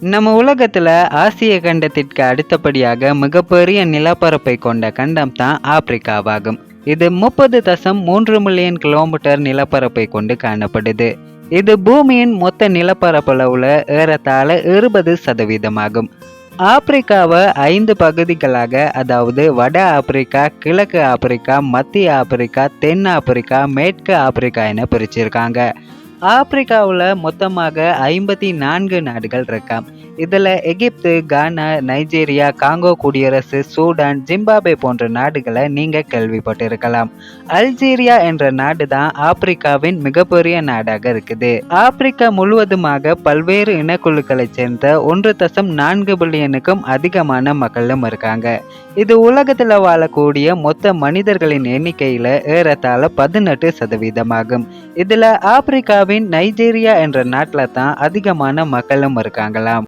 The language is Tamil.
நம்ம உலகத்துல ஆசிய கண்டத்திற்கு அடுத்தபடியாக மிகப்பெரிய நிலப்பரப்பை கொண்ட கண்டம் தான் ஆப்பிரிக்காவாகும். இது 30.3 மில்லியன் கிலோமீட்டர் நிலப்பரப்பை கொண்டு காணப்படுது. இது பூமியின் மொத்த நிலப்பரப்பளவுல ஏறத்தாழ 20% ஆப்பிரிக்காவை 5 பகுதிகளாக, அதாவது வட ஆப்பிரிக்கா, கிழக்கு ஆப்பிரிக்கா, மத்திய ஆப்பிரிக்கா, தென் ஆப்பிரிக்கா, மேற்கு ஆப்பிரிக்கா என பிரிச்சிருக்காங்க. ஆப்பிரிக்காவுல மொத்தமாக 54 நாடுகள் இருக்காம். இதுல எகிப்து, கானா, நைஜீரியா, காங்கோ குடியரசு, சூடான், ஜிம்பாப்வே போன்ற நாடுகளை நீங்க கேள்விப்பட்டிருக்கலாம். அல்ஜீரியா என்ற நாடு தான் ஆப்பிரிக்காவின் மிகப்பெரிய நாடாக இருக்குது. ஆப்பிரிக்கா முழுவதுமாக பல்வேறு இனக்குழுக்களைச் சேர்ந்த 1.4 பில்லியனுக்கும் அதிகமான மக்களும் இருக்காங்க. இது உலகத்துல வாழக்கூடிய மொத்த மனிதர்களின் எண்ணிக்கையில ஏறத்தாழ 18% இதுல ஆப்பிரிக்காவின் நைஜீரியா என்ற நாட்டில தான் அதிகமான மக்களும் இருக்காங்களாம்.